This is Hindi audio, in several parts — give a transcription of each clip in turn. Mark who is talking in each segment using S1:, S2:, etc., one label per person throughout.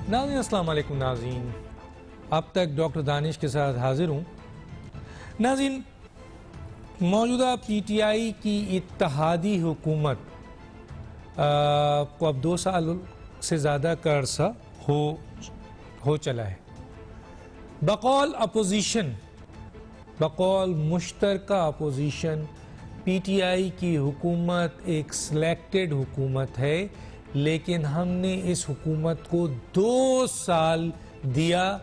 S1: नाज़रीन अस्सलाम वालेकुम। नाज़रीन अब तक डॉक्टर दानिश के साथ हाजिर हूँ। नाज़रीन मौजूदा PTI की इत्तेहादी हुकूमत को अब 2 साल से ज़्यादा का अरसा हो चला है। बकौल अपोजिशन, बकौल मुश्तरका अपोजिशन PTI की हुकूमत एक सिलेक्टेड हुकूमत है, लेकिन हमने इस हुकूमत को 2 साल दिया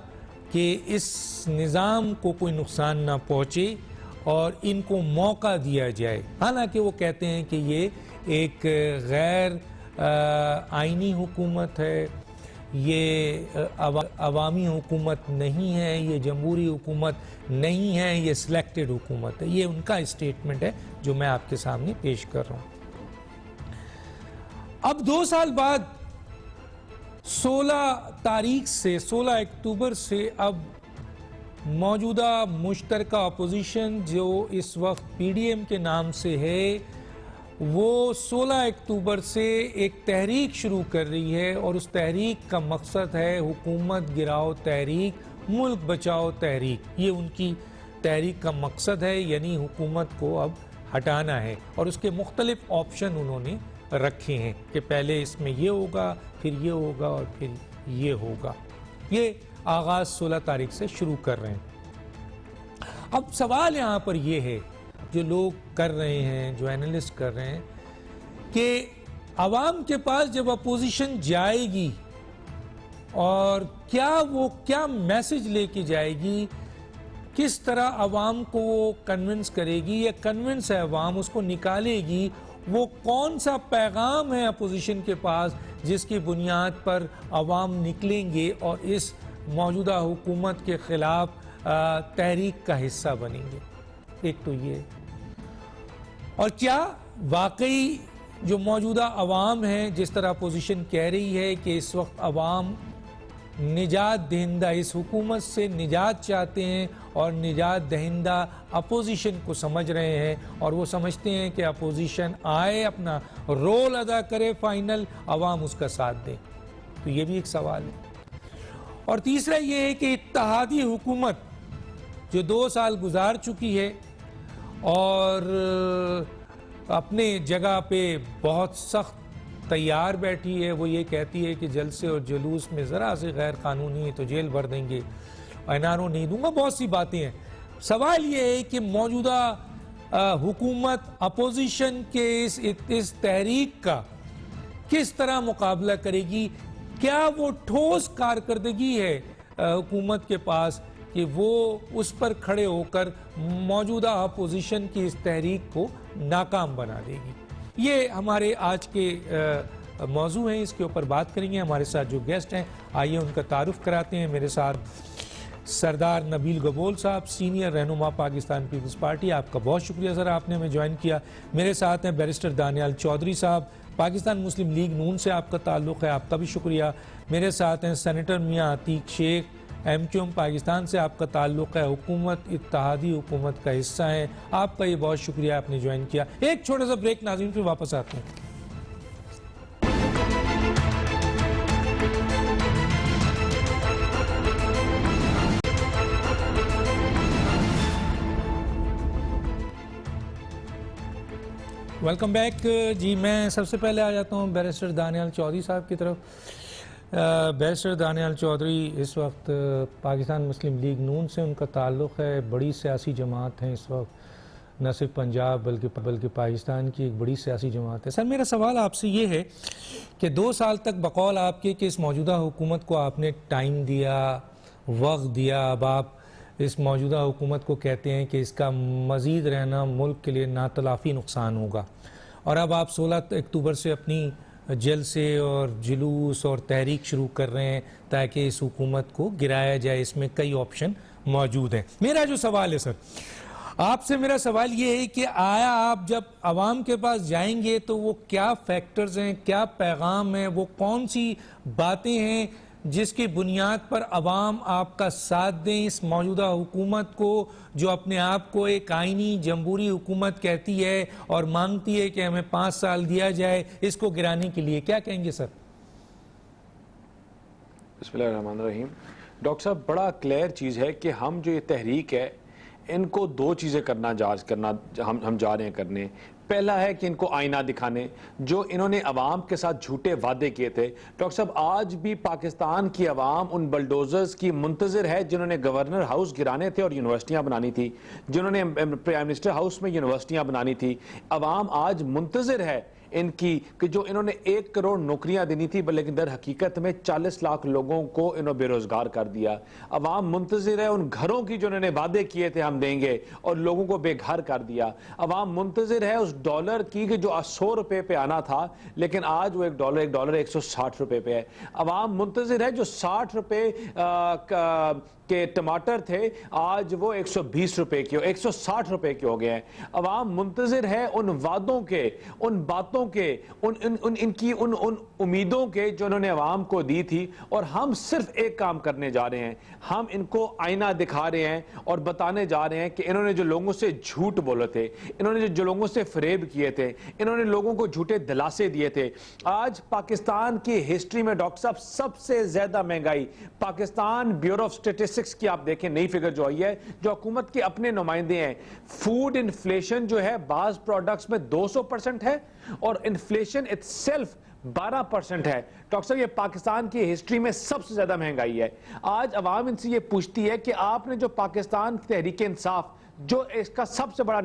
S1: कि इस निज़ाम को कोई नुकसान ना पहुँचे और इनको मौका दिया जाए। हालांकि वो कहते हैं कि ये एक गैर आइनी हुकूमत है, ये अवामी हुकूमत नहीं है, ये जमहूरी हुकूमत नहीं है, ये सिलेक्टेड हुकूमत है। ये उनका स्टेटमेंट है जो मैं आपके सामने पेश कर रहा हूँ। अब 2 साल बाद 16 अक्टूबर से अब मौजूदा मुश्तरका अपोजिशन जो इस वक्त PDM के नाम से है, वो 16 अक्टूबर से एक तहरीक शुरू कर रही है और उस तहरीक का मकसद है हुकूमत गिराओ तहरीक, मुल्क बचाओ तहरीक। ये उनकी तहरीक का मकसद है, यानी हुकूमत को अब हटाना है। और उसके मुख्तलिफ ऑप्शन उन्होंने रखे हैं कि पहले इसमें ये होगा, फिर ये होगा और फिर ये होगा। ये आगाज़ 16 तारीख से शुरू कर रहे हैं। अब सवाल यहाँ पर ये है जो लोग कर रहे हैं, जो एनालिस्ट कर रहे हैं, कि आवाम के पास जब अपोजिशन जाएगी और क्या मैसेज लेके जाएगी, किस तरह आवाम को वो कन्विंस करेगी या कन्विंस है आवाम उसको निकालेगी, वो कौन सा पैगाम है अपोजिशन के पास जिसकी बुनियाद पर आवाम निकलेंगे और इस मौजूदा हुकूमत के ख़िलाफ़ तहरीक का हिस्सा बनेंगे। एक तो ये, और क्या वाकई जो मौजूदा अवाम है, जिस तरह अपोजिशन कह रही है कि इस वक्त अवाम निजात दहिंदा, इस हुकूमत से निजात चाहते हैं और निजात दहिंदा अपोजिशन को समझ रहे हैं और वो समझते हैं कि अपोजिशन आए, अपना रोल अदा करे, फाइनल अवाम उसका साथ दें। तो ये भी एक सवाल है। और तीसरा ये है कि इत्तेहादी हुकूमत जो 2 साल गुजार चुकी है और अपने जगह पे बहुत सख्त तैयार बैठी है, वो ये कहती है कि जलसे और जुलूस में ज़रा से गैर कानूनी है तो जेल भर देंगे, एनआरओ नहीं दूंगा, बहुत सी बातें हैं। सवाल ये है कि मौजूदा हुकूमत अपोजिशन के इस तहरीक का किस तरह मुकाबला करेगी। क्या वो ठोस कारकर्दगी है हुकूमत के पास कि वो उस पर खड़े होकर मौजूदा अपोजिशन की इस तहरीक को नाकाम बना देगी। ये हमारे आज के मौजू हैं, इसके ऊपर बात करेंगे। हमारे साथ जो गेस्ट हैं, आइए उनका तारुफ कराते हैं। मेरे साथ सरदार नबील गबोल साहब, सीनियर रहनुमा पाकिस्तान पीपल्स पार्टी। आपका बहुत शुक्रिया सर, आपने हमें ज्वाइन किया। मेरे साथ हैं बैरिस्टर दानियाल चौधरी साहब, पाकिस्तान मुस्लिम लीग नून से आपका ताल्लुक़ है, आपका भी शुक्रिया। मेरे साथ हैं सेनेटर मियाँ अतीक शेख, MQM पाकिस्तान से आपका ताल्लुक़ है, हुकूमत इत्तेहादी हुकूमत का हिस्सा है, आपका ये बहुत शुक्रिया, आपने ज्वाइन किया। एक छोटा सा ब्रेक नाज़रीन, फिर वापस आते हैं। वेलकम बैक जी। मैं सबसे पहले आ जाता हूँ बैरिस्टर दानियाल चौधरी साहब की तरफ। बैरिस्टर दानियाल चौधरी इस वक्त पाकिस्तान मुस्लिम लीग नून से उनका ताल्लुक़ है, बड़ी सियासी जमात है इस वक्त, न सिर्फ पंजाब बल्कि पाकिस्तान की एक बड़ी सियासी जमात है। सर मेरा सवाल आपसे ये है कि 2 साल तक बकौल आपके कि इस मौजूदा हुकूमत को आपने टाइम दिया, वक्त दिया, अब आप इस मौजूदा हुकूमत को कहते हैं कि इसका मज़ीद रहना मुल्क के लिए नातलाफ़ी नुकसान होगा, और अब आप 16 अक्टूबर से अपनी जलसे और जुलूस और तहरीक शुरू कर रहे हैं ताकि इस हुकूमत को गिराया जाए। इसमें कई ऑप्शन मौजूद हैं। मेरा जो सवाल है सर आपसे, मेरा सवाल ये है कि आया आप जब आवाम के पास जाएंगे तो वो क्या फैक्टर्स हैं, क्या पैगाम है, वो कौन सी बातें हैं जिसकी बुनियाद पर अवाम आपका साथ दें इस मौजूदा हुकूमत को, जो अपने आप को एक आइनी जमहूरी हुकूमत कहती है और मांगती है कि हमें 5 साल दिया जाए इसको गिराने के लिए। क्या कहेंगे सर?
S2: बिस्मिल्लाहिर्रहमानिर्रहीम। डॉक्टर साहब, बड़ा क्लियर चीज़ है कि हम जो ये तहरीक है इनको दो चीज़ें करना हम जा रहे हैं करने। पहला है कि इनको आईना दिखाने, जो इन्होंने अवाम के साथ झूठे वादे किए थे। डॉक्टर साहब, आज भी पाकिस्तान की अवाम उन बलडोजर्स की मुंतज़िर है जिन्होंने गवर्नर हाउस गिराने थे और यूनिवर्सिटियां बनानी थी, जिन्होंने प्राइम मिनिस्टर हाउस में यूनिवर्सिटियां बनानी थी। अवाम आज मुंतज़िर है इनकी कि जो इन्होंने 1 करोड़ नौकरियां देनी थी, लेकिन दर हकीकत में 40 लाख लोगों को इन्होंने बेरोजगार कर दिया। अवाम मुंतज़िर है उन घरों की जो इन्होंने वादे किए थे हम देंगे और लोगों को बेघर कर दिया। अवाम मुंतज़िर है उस डॉलर की कि जो आज 100 रुपए पे आना था, लेकिन आज वो एक डॉलर 160 रुपए पे है। अवाम मुंतज़िर है जो 60 रुपए के टमाटर थे, आज वो 120 रुपए के 160 रुपए के हो गए हैं। अवाम मुंतज़िर है उन वादों के, उन बातों के, इनकी उन उम्मीदों के जो उन्होंने अवाम को दी थी। और हम सिर्फ एक काम करने जा रहे हैं, हम इनको आईना दिखा रहे हैं और बताने जा रहे हैं कि इन्होंने जो लोगों से झूठ बोले थे, इन्होंने जो लोगों से फरेब किए थे, इन्होंने लोगों को झूठे दिलासे दिए थे। आज पाकिस्तान की हिस्ट्री में डॉक्टर साहब सबसे ज्यादा महंगाई, पाकिस्तान ब्यूरो ऑफ स्टेटिस्टिक्स की आप देखें नई फिगर जो आई है, जो हुकूमत के अपने नुमाइंदे हैं, फूड इन्फ्लेशन जो है बाज प्रोडक्ट्स में 200% है और इन्फ्लेशन इटसेल्फ 12% है। डॉक्टर साहब, ये पाकिस्तान की हिस्ट्री में सबसे ज्यादा महंगाई है। आज अवाम इनसे ये पूछती है कि आपने जो पाकिस्तान तहरीक इंसाफ, जो इसका सबसे बड़ा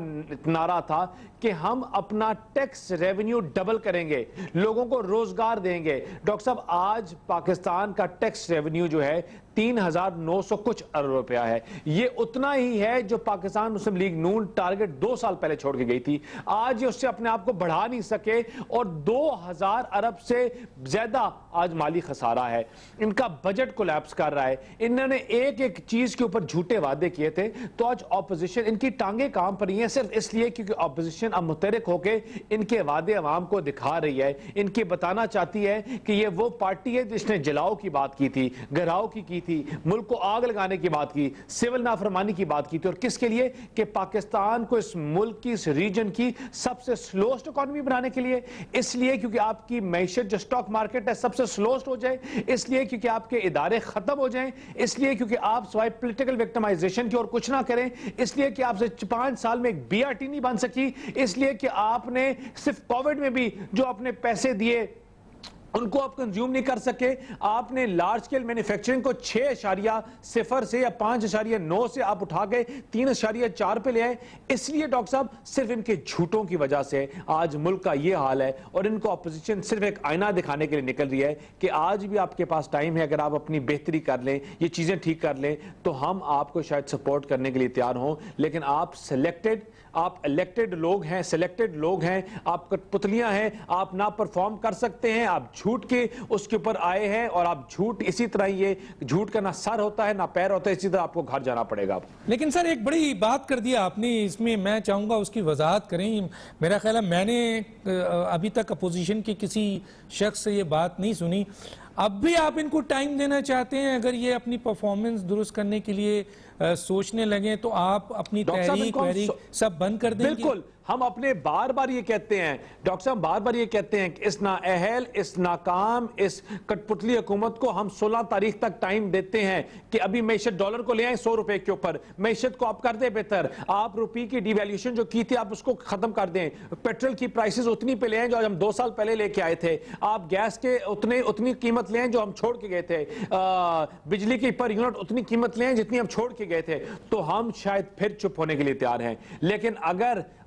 S2: नारा था कि हम अपना टैक्स रेवेन्यू डबल करेंगे, लोगों को रोजगार देंगे। डॉक्टर साहब, आज पाकिस्तान का टैक्स रेवेन्यू जो है 3,900 कुछ अरब रुपया है। ये उतना ही है जो पाकिस्तान मुस्लिम लीग नून टारगेट 2 साल पहले छोड़ के गई थी। आज ये उससे अपने आप को बढ़ा नहीं सके और 2,000 अरब से ज्यादा आज माली खसारा है। इनका बजट कोलैप्स कर रहा है। इन्होंने एक एक चीज के ऊपर झूठे वादे किए थे, तो आज ऑपोजिशन इनकी टांगे काम पर रही है सिर्फ इसलिए क्योंकि ऑपोजिशन अब मुतहरिक होके इनके वादे अवाम को दिखा रही है। इनके बताना चाहती है कि ये वो पार्टी है जिसने जलाओ की बात की थी, घराव की थी, मुल्क को आग लगाने की बात की, सिविल नाफरमानी की बात की थी। और किसके लिए? कि पाकिस्तान को इस मुल्क की, इस रीजन की सबसे स्लोएस्ट इकोनॉमी बनाने के लिए। इसलिए क्योंकि आपकी मैशत जो स्टॉक मार्केट है सबसे स्लोएस्ट हो जाए, इसलिए क्योंकि आपके इदारे खत्म हो जाएं, इसलिए क्योंकि आप स्वाय पॉलिटिकल विक्टिमाइजेशन की और कुछ ना करें, इसलिए कि आपसे 5 साल में एक बीआरटी नहीं बन सकी, इसलिए कि आपने सिर्फ कोविड में भी जो अपने पैसे दिए उनको आप कंज्यूम नहीं कर सके। आपने लार्ज स्केल मैन्युफैक्चरिंग को 6.0 से या 5.9 से आप उठा के 3.4 पे ले आए। इसलिए डॉक्टर साहब सिर्फ इनके झूठों की वजह से आज मुल्क का ये हाल है और इनको अपोजिशन सिर्फ एक आईना दिखाने के लिए निकल रही है कि आज भी आपके पास टाइम है, अगर आप अपनी बेहतरी कर लें, ये चीजें ठीक कर लें, तो हम आपको शायद सपोर्ट करने के लिए तैयार हों। लेकिन आप इलेक्टेड लोग हैं, सिलेक्टेड लोग हैं, आप कठपुतलियां हैं, आप ना परफॉर्म कर सकते हैं, आप झूठ के उसके ऊपर आए हैं और आप झूठ, इसी तरह ये झूठ का ना सर होता है ना पैर होता है, इसी तरह आपको घर जाना पड़ेगा।
S1: लेकिन सर एक बड़ी बात कर दिया आपने, इसमें मैं चाहूंगा उसकी वजाहत करें। मेरा ख्याल है मैंने अभी तक अपोजिशन के किसी शख्स से ये बात नहीं सुनी। अब भी आप इनको टाइम देना चाहते हैं? अगर ये अपनी परफॉर्मेंस दुरुस्त करने के लिए सोचने लगे तो आप अपनी तहरीक सब बंद कर देंगे?
S2: बिल्कुल, हम अपने बार बार ये कहते हैं डॉक्टर साहब, बार बार ये कहते हैं कि इस नाअहल, इस नाकाम, इस कठपुतली हुकूमत को हम 16 तारीख तक टाइम देते हैं कि अभी मैशत डॉलर को ले आए 100 रुपए के ऊपर, मैशत को आप कर दें बेहतर, आप रुपये की डिवैल्यूएशन जो की थी आप उसको खत्म कर दें, पेट्रोल की प्राइसेस उतनी पे ले आए जो हम 2 साल पहले लेके आए थे, आप गैस के उतनी कीमत ले आए जो हम छोड़ के गए थे, बिजली की पर यूनिट उतनी कीमत ले आए जितनी हम छोड़ के गए थे, तो हम शायद फिर चुप होने के लिए तैयार हैं। लेकिन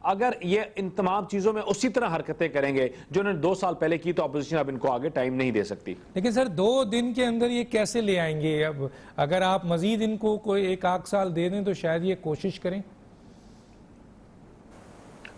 S2: अगर ये इन तमाम चीजों में उसी तरह हरकतें करेंगे जो उन्होंने 2 साल पहले की, तो अपोजिशन अब इनको आगे टाइम नहीं दे सकती।
S1: लेकिन सर 2 दिन के अंदर ये कैसे ले आएंगे? अब अगर आप मजीद इनको कोई 1 साल दे दें तो शायद ये कोशिश करें।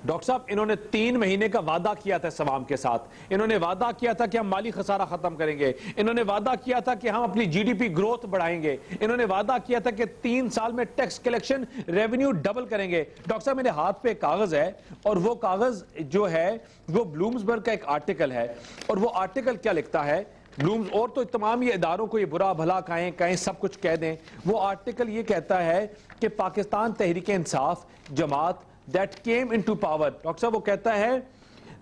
S2: डॉक्टर साहब, इन्होंने 3 महीने का वादा किया था सवाम के साथ। इन्होंने वादा किया था कि हम माली खसारा खत्म करेंगे, इन्होंने वादा किया था कि हम अपनी जीडीपी ग्रोथ बढ़ाएंगे, इन्होंने वादा किया था कि 3 साल में टैक्स कलेक्शन रेवेन्यू डबल करेंगे। डॉक्टर साहब, मेरे हाथ पे कागज है और वो कागज जो है वो ब्लूम्सबर्ग का एक आर्टिकल है, और वो आर्टिकल क्या लिखता है, ब्लूम्स और तो तमाम ये इदारों को ये बुरा भला कहें सब कुछ कह दें, वो आर्टिकल ये कहता है कि पाकिस्तान तहरीक इंसाफ जमात that came into power, doctor साहब वो कहता है,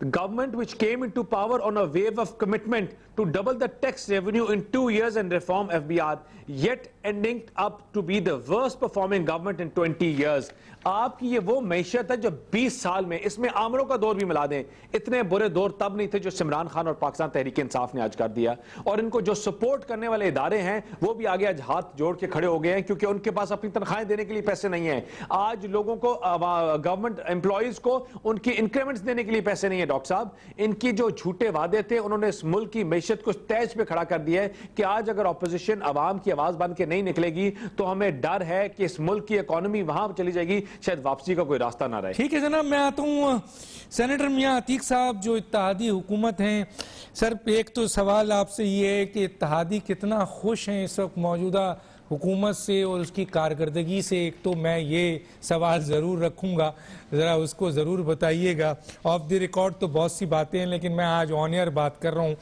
S2: government which came into power on a wave of commitment to double the tax revenue in 2 years and reform FBR, yet ending up to be the worst performing government in 20 years. आपकी ये वो मैशत है जो 20 साल में, इसमें आमरों का दौर भी मिला दें, इतने बुरे दौर तब नहीं थे जो इमरान खान और पाकिस्तान तहरीक इंसाफ ने आज कर दिया। और इनको जो सपोर्ट करने वाले इदारे हैं वो भी आगे आज हाथ जोड़ के खड़े हो गए हैं, क्योंकि उनके पास अपनी तनख्वाहें देने के लिए पैसे नहीं हैं। आज लोगों को, गवर्नमेंट एम्प्लॉइज को उनकी इंक्रीमेंट्स देने के लिए पैसे नहीं है। डॉक्टर साहब, इनकी जो झूठे वादे थे उन्होंने इस मुल्क की मैशत को तैज पे खड़ा कर दिया है कि आज अगर ऑपोजिशन आवाम की आवाज बन के नहीं निकलेगी तो हमें डर है कि इस मुल्क की इकोनॉमी वहां चली जाएगी, शायद वापसी का कोई रास्ता ना रहे।
S1: ठीक है जनाब, मैं आता हूँ सेनेटर मियां अतीक साहब जो इत्तेहादी हुकूमत हैं। सर, एक तो सवाल आपसे ये है कि इत्तेहादी कितना खुश हैं इस वक्त मौजूदा हुकूमत से और उसकी कारकर्दगी से। एक तो मैं ये सवाल ज़रूर रखूँगा, ज़रा उसको ज़रूर बताइएगा। ऑफ द रिकॉर्ड तो बहुत सी बातें हैं, लेकिन मैं आज ऑन एयर बात कर रहा हूँ।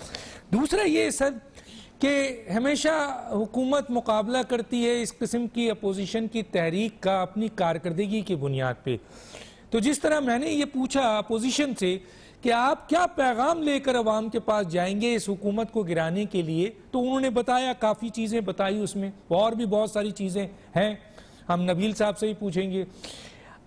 S1: दूसरा ये सर कि हमेशा हुकूमत मुकाबला करती है इस किस्म की अपोजिशन की तहरीक का अपनी कारकर्दगी की बुनियाद पे। तो जिस तरह मैंने ये पूछा अपोजिशन से कि आप क्या पैगाम लेकर अवाम के पास जाएंगे इस हुकूमत को गिराने के लिए, तो उन्होंने बताया, काफ़ी चीज़ें बताई उसमें, और भी बहुत सारी चीज़ें हैं। हम नबील साहब से ही पूछेंगे,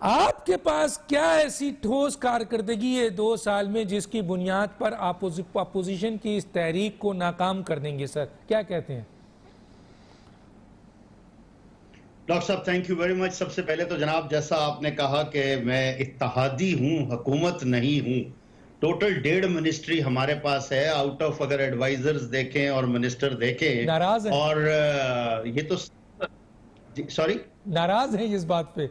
S1: आपके पास क्या ऐसी ठोस कारकर्दगी है 2 साल में जिसकी बुनियाद पर आप अपोजिशन की इस तहरीक को नाकाम कर देंगे? सर, क्या कहते हैं?
S3: डॉक्टर साहब, थैंक यू वेरी मच। सबसे पहले तो जनाब, जैसा आपने कहा कि मैं इत्तेहादी हूं, हुकूमत नहीं हूं, टोटल 1.5 मिनिस्ट्री हमारे पास है। आउट ऑफ अगर एडवाइजर्स देखें और मिनिस्टर देखें,
S1: नाराज है?
S3: और ये तो सॉरी,
S1: नाराज है इस बात पे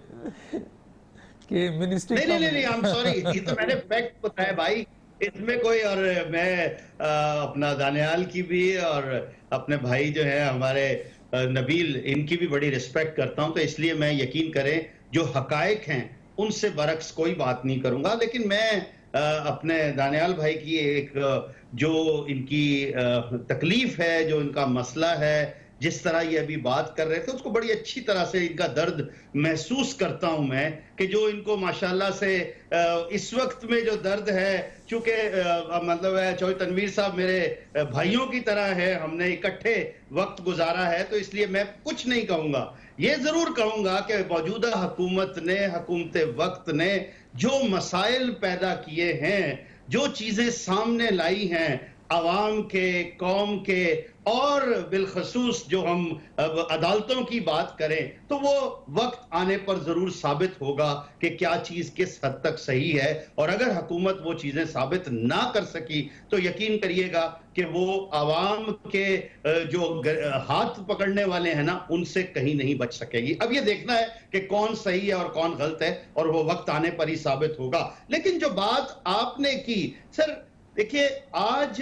S1: कि मिनिस्ट्री?
S3: नहीं, आई एम सॉरी, ये तो मैंने फैक्ट बताया भाई, इसमें कोई, और मैं अपना दानियाल की भी और अपने भाई जो है हमारे नबील, इनकी भी बड़ी रिस्पेक्ट करता हूं, तो इसलिए मैं, यकीन करें, जो हकायक हैं उनसे बरक्स कोई बात नहीं करूंगा। लेकिन मैं अपने दानियाल भाई की एक जो इनकी तकलीफ है, जो इनका मसला है, जिस तरह ये अभी बात कर रहे थे, उसको बड़ी अच्छी तरह से इनका दर्द महसूस करता हूं मैं, कि जो इनको माशाल्लाह से इस वक्त में जो दर्द है, चूंकि मतलब है चौधरी तनवीर साहब मेरे भाइयों की तरह है, हमने इकट्ठे वक्त गुजारा है, तो इसलिए मैं कुछ नहीं कहूंगा। ये जरूर कहूंगा कि मौजूदा हुकूमत ने, हुकूमत वक्त ने जो मसाइल पैदा किए हैं, जो चीजें सामने लाई हैं अवाम के, कौम के, और बिलखसूस जो हम अदालतों की बात करें, तो वो वक्त आने पर जरूर साबित होगा कि क्या चीज किस हद तक सही है। और अगर हुकूमत वो चीजें साबित ना कर सकी तो यकीन करिएगा कि वो आवाम के जो हाथ पकड़ने वाले हैं ना, उनसे कहीं नहीं बच सकेगी। अब ये देखना है कि कौन सही है और कौन गलत है, और वो वक्त आने पर ही साबित होगा। लेकिन जो बात आपने की सर, देखिए, आज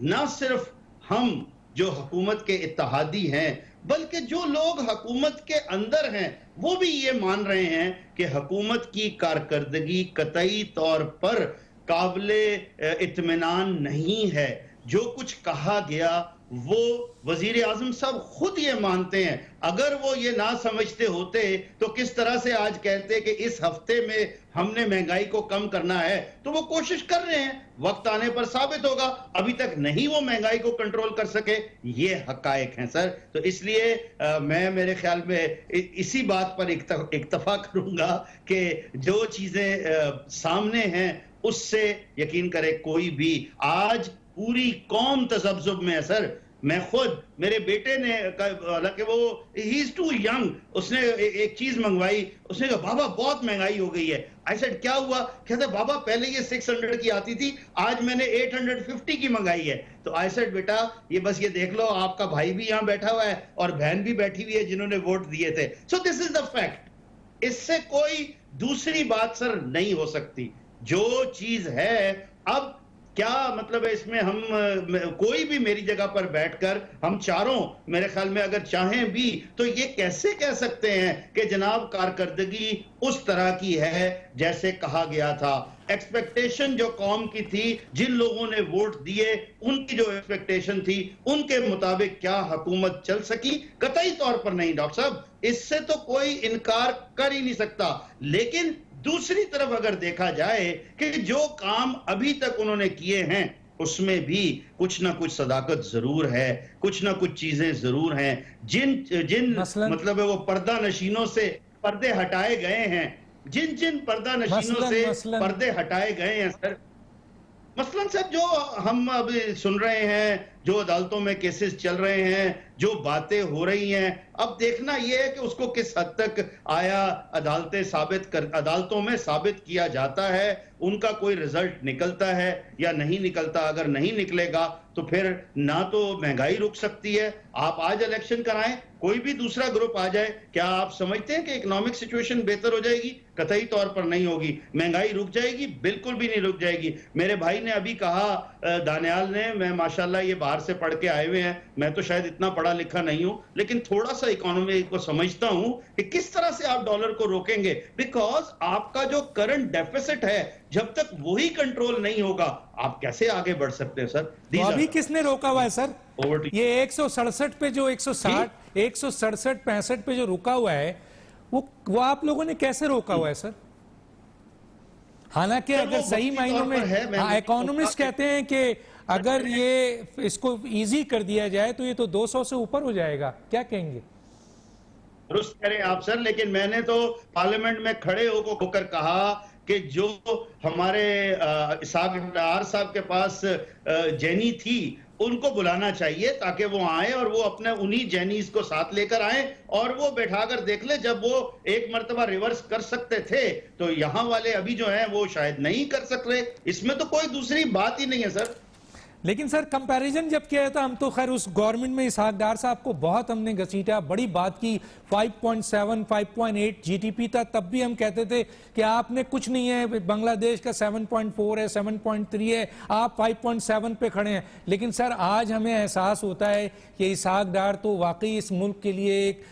S3: ना सिर्फ हम जो हुकूमत के इत्तेहादी हैं, बल्कि जो लोग हुकूमत के अंदर हैं, वो भी ये मान रहे हैं कि हुकूमत की कारकर्दगी कतई तौर पर काबिले इत्मीनान नहीं है। जो कुछ कहा गया वो वजीर आजम साहब खुद ये मानते हैं। अगर वो ये ना समझते होते तो किस तरह से आज कहते कि इस हफ्ते में हमने महंगाई को कम करना है, तो वो कोशिश कर रहे हैं, वक्त आने पर साबित होगा। अभी तक नहीं वो महंगाई को कंट्रोल कर सके, ये हकायक हैं सर। तो इसलिए मैं, मेरे ख्याल में इसी बात पर इक्तफा करूंगा कि जो चीजें सामने हैं उससे यकीन करे कोई भी, आज पूरी कौम तज़ब्ज़ुब में है सर। मैं खुद, मेरे बेटे ने, हालांकि वो ही इज टू यंग, उसने एक चीज मंगवाई, उसने कहा बाबा बहुत महंगाई हो गई है। आई सेड क्या हुआ? कहता बाबा पहले ये 600 की आती थी, आज मैंने 850 की मंगाई है। तो आई सेड बेटा ये बस ये देख लो, आपका भाई भी यहाँ बैठा हुआ है और बहन भी बैठी हुई है जिन्होंने वोट दिए थे। So this is the fact. इससे कोई दूसरी बात सर नहीं हो सकती। जो चीज है, अब क्या मतलब है इसमें, हम कोई भी मेरी जगह पर बैठकर, हम चारों मेरे ख्याल में अगर चाहें भी तो ये कैसे कह सकते हैं कि जनाब कारकर्दगी उस तरह की है जैसे कहा गया था। एक्सपेक्टेशन जो कौम की थी, जिन लोगों ने वोट दिए, उनकी जो एक्सपेक्टेशन थी उनके मुताबिक क्या हुकूमत चल सकी? कतई तौर पर नहीं डॉक्टर साहब, इससे तो कोई इनकार कर ही नहीं सकता। लेकिन दूसरी तरफ अगर देखा जाए कि जो काम अभी तक उन्होंने किए हैं उसमें भी कुछ ना कुछ सदाकत जरूर है, कुछ ना कुछ चीजें जरूर हैं। जिन जिन
S1: मसलन
S3: मतलब है वो पर्दा नशीनों से पर्दे हटाए गए हैं, जिन जिन पर्दा नशीनों
S1: मसलन
S3: से
S1: मसलन
S3: पर्दे हटाए गए हैं सर, मसलन सर जो हम अब सुन रहे हैं, जो अदालतों में केसेस चल रहे हैं, जो बातें हो रही हैं, अब देखना यह है कि उसको किस हद तक आया अदालतों में साबित किया जाता है, उनका कोई रिजल्ट निकलता है या नहीं निकलता। अगर नहीं निकलेगा तो फिर ना तो महंगाई रुक सकती है, आप आज इलेक्शन कराएं, कोई भी दूसरा ग्रुप आ जाए, क्या आप समझते हैं कि इकोनॉमिक सिचुएशन बेहतर हो जाएगी? कतई तौर पर नहीं होगी। महंगाई रुक जाएगी? बिल्कुल भी नहीं रुक जाएगी। मेरे भाई ने अभी कहा, दानियाल ने, मैं माशाल्लाह ये बाहर से पढ़ के आए हुए हैं, मैं तो शायद इतना पढ़ा लिखा नहीं हूं, लेकिन थोड़ा सा इकोनॉमी को समझता हूं कि किस तरह से आप डॉलर को रोकेंगे। बिकॉज आपका जो करंट डेफिसिट है, जब तक वही कंट्रोल नहीं होगा, आप कैसे आगे बढ़ सकते हैं सर?
S1: तो अभी किसने रोका हुआ है सर?
S3: Over to you.
S1: ये 167 पे जो 167 65 पे जो रुका हुआ है, वो आप लोगों ने कैसे रोका हुआ है सर? हालांकि
S3: सर,
S1: अगर
S3: वो
S1: सही
S3: वक्ती
S1: मायनों
S3: तौर
S1: में,
S3: पर है, मैं
S1: हाँ,
S3: नहीं
S1: इकोनॉमिस्ट
S3: कहूंगा
S1: कहते हैं कि अगर ये इसको इजी कर दिया जाए तो ये तो 200 से ऊपर हो जाएगा। क्या कहेंगे?
S3: दुरुस्त करें आप सर, लेकिन मैंने तो पार्लियामेंट में खड़े होकर कहा कि जो हमारे इसाक डार साहब के पास जैनी थी, उनको बुलाना चाहिए ताकि वो आए और वो अपने उन्हीं जैनीज को साथ लेकर आए और वो बैठाकर देख ले। जब वो एक मर्तबा रिवर्स कर सकते थे तो यहाँ वाले अभी जो हैं वो शायद नहीं कर सकते। इसमें तो कोई दूसरी बात ही नहीं है सर।
S1: लेकिन सर कंपैरिजन जब किया था, हम तो खैर उस गवर्नमेंट में इसहाक डार साहब को बहुत हमने घसीटा, बड़ी बात की, 5.7 5.8 जीडीपी था, तब भी हम कहते थे कि आपने कुछ नहीं है, बांग्लादेश का 7.4 है, 7.3 है, आप 5.7 पे खड़े हैं। लेकिन सर आज हमें एहसास होता है कि इसहाक डार तो वाकई इस मुल्क के लिए एक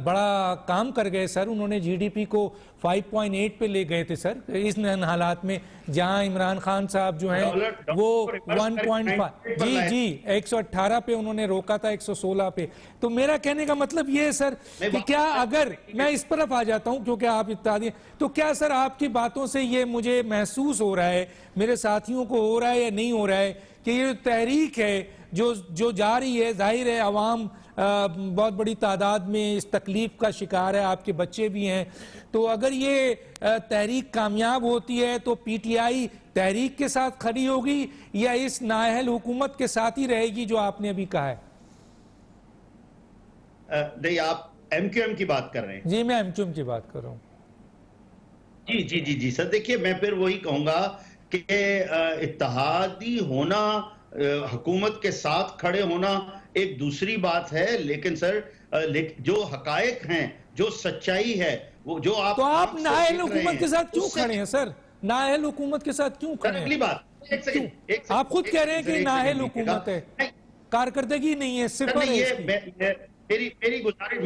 S1: बड़ा काम कर गए सर। उन्होंने जीडीपी को 5.8 पे ले गए थे सर, इस हालात में जहां इमरान खान साहब जो हैं वो 1.5 जी 118 पे उन्होंने रोका था, 116 पे। तो मेरा कहने का मतलब ये है सर कि क्या, अगर मैं इस तरफ आ जाता हूं क्योंकि आप इत्यादि, तो क्या सर आपकी बातों से ये मुझे महसूस हो रहा है, मेरे साथियों को हो रहा है या नहीं हो रहा है, कि ये तहरीक है जो जा रही है, जाहिर है अवाम बहुत बड़ी तादाद में इस तकलीफ का शिकार है, आपके बच्चे भी हैं, तो अगर ये तहरीक कामयाब होती है तो पीटीआई तहरीक के साथ खड़ी होगी या इस नाअहल हुकूमत के साथ ही रहेगी जो आपने अभी कहा है?
S3: नहीं, आप एमक्यूएम की बात कर रहे हैं?
S1: जी मैं एमक्यूएम की बात कर रहा हूं।
S3: जी जी जी जी सर, देखिए मैं फिर वही कहूंगा कि इत्तेहादी होना, हुकूमत के साथ खड़े होना एक दूसरी बात है, लेकिन सर जो हकायक हैं, जो सच्चाई है, वो जो आप
S1: तो आप नाअहल हुकूमत के साथ क्यों खड़े हैं सर? नाअहल हुकूमत के साथ क्यों खड़े हैं?
S3: अगली बात, एक सेकंड,
S1: आप खुद कह रहे हैं कि नाअहल हुकूमत है, कारकर्दगी नहीं है, सिफर है इसकी।
S3: मेरी गुजारिश,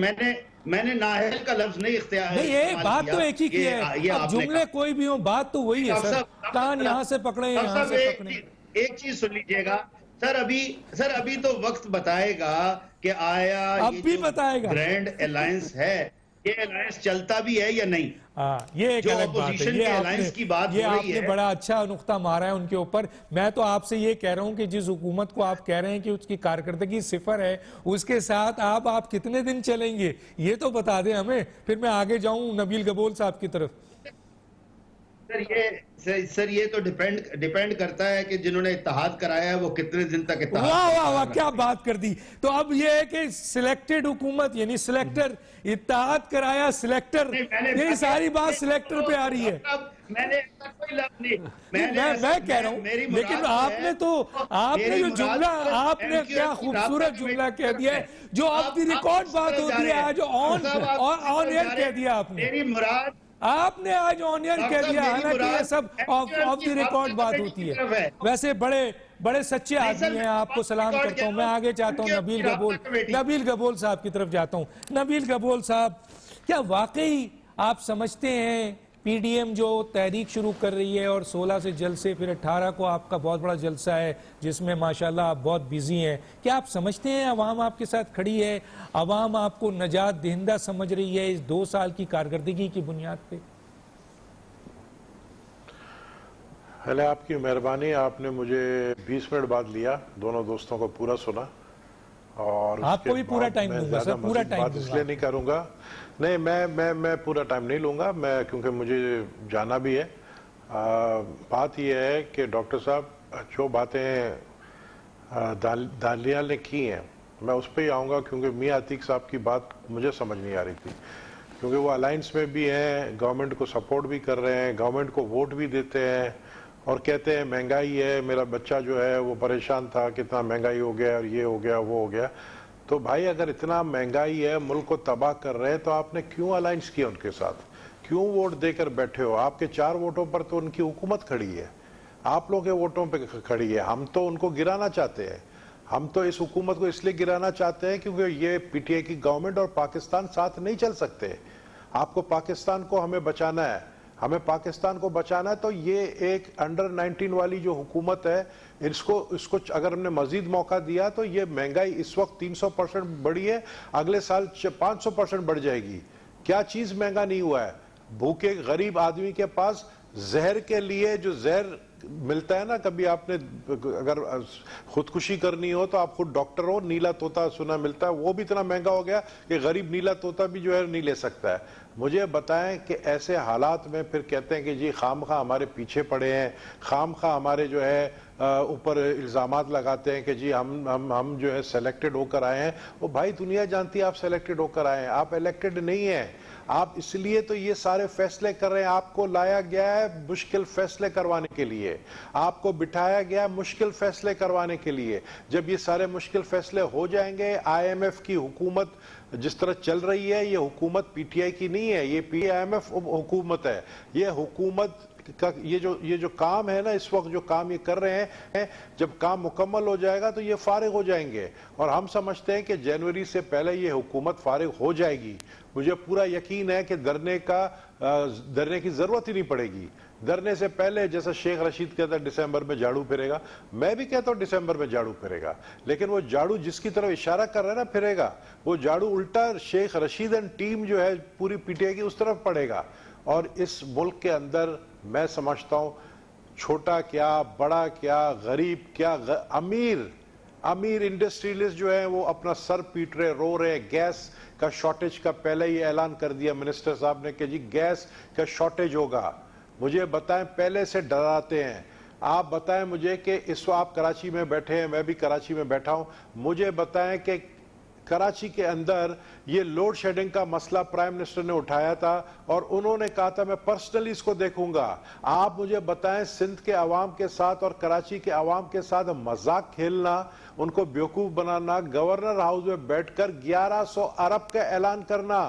S3: मैंने नाअहल का लफ्ज नहीं इख्तियार
S1: नहीं, ये बात तो एक ही की है, अब जुमले कोई भी हो, बात तो वही है सर। कान यहाँ से पकड़े, यहाँ से पकड़े।
S3: एक चीज सुन लीजिएगा सर, अभी तो वक्त बताएगा कि आया
S1: अब भी बताएगा
S3: ग्रैंड अलायंस है, ये अलायंस चलता भी है या नहीं।
S1: ये एक अलग बात है। ये आपने बड़ा अच्छा नुक्ता मारा है उनके ऊपर। मैं तो आपसे ये कह रहा हूं कि जिस हुकूमत को आप कह रहे हैं कि उसकी कारकर्दगी सिफर है, उसके साथ आप कितने दिन चलेंगे ये तो बता दें हमें, फिर मैं आगे जाऊं नबील गबोल साहब की तरफ।
S3: सर ये तो डिपेंड करता है कि जिन्होंने इत्तेहाद कराया है वो कितने दिन तक इत्तेहाद।
S1: वाह वाह वाह, क्या बात कर दी। तो अब ये है कि सिलेक्टेड हुकूमत, यानी सिलेक्टर, इत्तेहाद कराया सिलेक्टर, ये सारी बात सिलेक्टर पे आ रही है।
S3: मैंने कोई लफ्ज नहीं,
S1: मैं कह रहा हूँ, लेकिन आपने जो जुमला, आपने क्या खूबसूरत जुमला कह दिया है, जो ऑफ द रिकॉर्ड बात होती है, आज ऑन एयर कह दिया आपने।
S3: मेरी मुराद
S1: आपने आज ऑन एयर कह दिया, हालांकि ये सब ऑफ द रिकॉर्ड बात होती है। वैसे बड़े सच्चे आदमी हैं, आपको सलाम करता हूं। मैं आगे चाहता हूं नबील गबोल साहब की तरफ जाता हूं। नबील गबोल साहब, क्या वाकई आप समझते हैं पीडीएम जो तहरीक शुरू कर रही है और 16 से जलसे, फिर 18 को आपका बहुत बड़ा जलसा है जिसमें माशाल्लाह आप बहुत बिजी हैं, क्या आप समझते हैं अवाम आपके साथ खड़ी है, अवाम आपको नजात दहिंदा समझ रही है इस 2 साल की कारकर्दगी की बुनियाद पे?
S4: पहले आपकी मेहरबानी, आपने मुझे 20 मिनट बाद लिया, दोनों दोस्तों को पूरा सुना और
S1: आपको भी पूरा टाइम
S4: मैं
S1: दूंगा
S4: ज़्यादा
S1: सर, पूरा
S4: मज़ीद
S1: टाइम
S4: बात
S1: दूंगा
S4: इसलिए नहीं करूंगा। नहीं, मैं पूरा टाइम नहीं लूंगा, मैं क्योंकि मुझे जाना भी है। बात यह है कि डॉक्टर साहब जो बातें दानियाल ने की हैं, मैं उस पर ही आऊँगा, क्योंकि मियां अतीक साहब की बात मुझे समझ नहीं आ रही थी, क्योंकि वो अलायंस में भी हैं, गवर्नमेंट को सपोर्ट भी कर रहे हैं, गवर्नमेंट को वोट भी देते हैं और कहते हैं महंगाई है, मेरा बच्चा जो है वो परेशान था, कितना महंगाई हो गया और ये हो गया वो हो गया। तो भाई अगर इतना महंगाई है, मुल्क को तबाह कर रहे हैं, तो आपने क्यों अलायंस किया उनके साथ, क्यों वोट देकर बैठे हो? आपके 4 वोटों पर तो उनकी हुकूमत खड़ी है, आप लोगों के वोटों पे खड़ी है। हम तो उनको गिराना चाहते हैं, हम तो इस हुकूमत को इसलिए गिराना चाहते हैं क्योंकि ये पीटीआई की गवर्नमेंट और पाकिस्तान साथ नहीं चल सकते। आपको पाकिस्तान को हमें बचाना है, हमें पाकिस्तान को बचाना है, तो ये एक अंडर 19 वाली जो हुकूमत है, इसको अगर हमने मजीद मौका दिया तो ये महंगाई इस वक्त 300% बढ़ी है, अगले साल 500% बढ़ जाएगी। क्या चीज महंगा नहीं हुआ है? भूखे गरीब आदमी के पास जहर के लिए जो जहर मिलता है ना, कभी आपने अगर खुदकुशी करनी हो तो आप खुद डॉक्टर हो, नीला तोता सुना मिलता है, वो भी इतना महंगा हो गया कि गरीब नीला तोता भी जो है नहीं ले सकता है। मुझे बताएं कि ऐसे हालात में फिर कहते हैं कि जी खामखा हमारे पीछे पड़े हैं, खामखा हमारे जो है ऊपर इल्जामात लगाते हैं कि जी हम जो है सेलेक्टेड होकर आए हैं। वो भाई दुनिया जानती है आप सेलेक्टेड होकर आए हैं, आप इलेक्टेड नहीं है। आप इसलिए तो ये सारे फैसले कर रहे हैं, आपको लाया गया है मुश्किल फैसले करवाने के लिए, आपको बिठाया गया है मुश्किल फैसले करवाने के लिए। जब ये सारे मुश्किल फैसले हो जाएंगे, आईएमएफ की हुकूमत जिस तरह चल रही है, ये हुकूमत पीटीआई की नहीं है, ये आईएमएफ हुकूमत है। ये हुकूमत का ये जो काम है ना, इस वक्त जो काम ये कर रहे हैं, जब काम मुकम्मल हो जाएगा तो ये फारिग हो जाएंगे। और हम समझते हैं कि जनवरी से पहले ये हुकूमत फारिग हो जाएगी। मुझे पूरा यकीन है कि डरने की जरूरत ही नहीं पड़ेगी। डरने से पहले, जैसा शेख रशीद कहता है दिसंबर में झाड़ू फिरेगा, मैं भी कहता हूं दिसंबर में झाड़ू फिरेगा, लेकिन वो झाड़ू जिसकी तरफ इशारा कर रहा है ना फिरेगा, वो झाड़ू उल्टा शेख रशीद एंड टीम जो है पूरी पीटीआई की उस तरफ पड़ेगा। और इस मुल्क के अंदर मैं समझता हूं छोटा क्या बड़ा क्या गरीब क्या अमीर इंडस्ट्रियलिस्ट जो है वो अपना सर पीट रहे, रो रहे। गैस का शॉर्टेज का पहले ही ऐलान कर दिया मिनिस्टर साहब ने कि जी गैस का शॉर्टेज होगा। मुझे बताएं, पहले से डराते हैं। आप बताएं मुझे कि इस वक्त आप कराची में बैठे हैं, मैं भी कराची में बैठा हूं, मुझे बताएं कि कराची के अंदर ये लोड शेडिंग का मसला प्राइम मिनिस्टर ने उठाया था और उन्होंने कहा था मैं पर्सनली इसको देखूंगा। आप मुझे बताएं, सिंध के अवाम के साथ और कराची के अवाम के साथ मजाक खेलना, उनको बेवकूफ बनाना, गवर्नर हाउस में बैठकर 1100 अरब का ऐलान करना।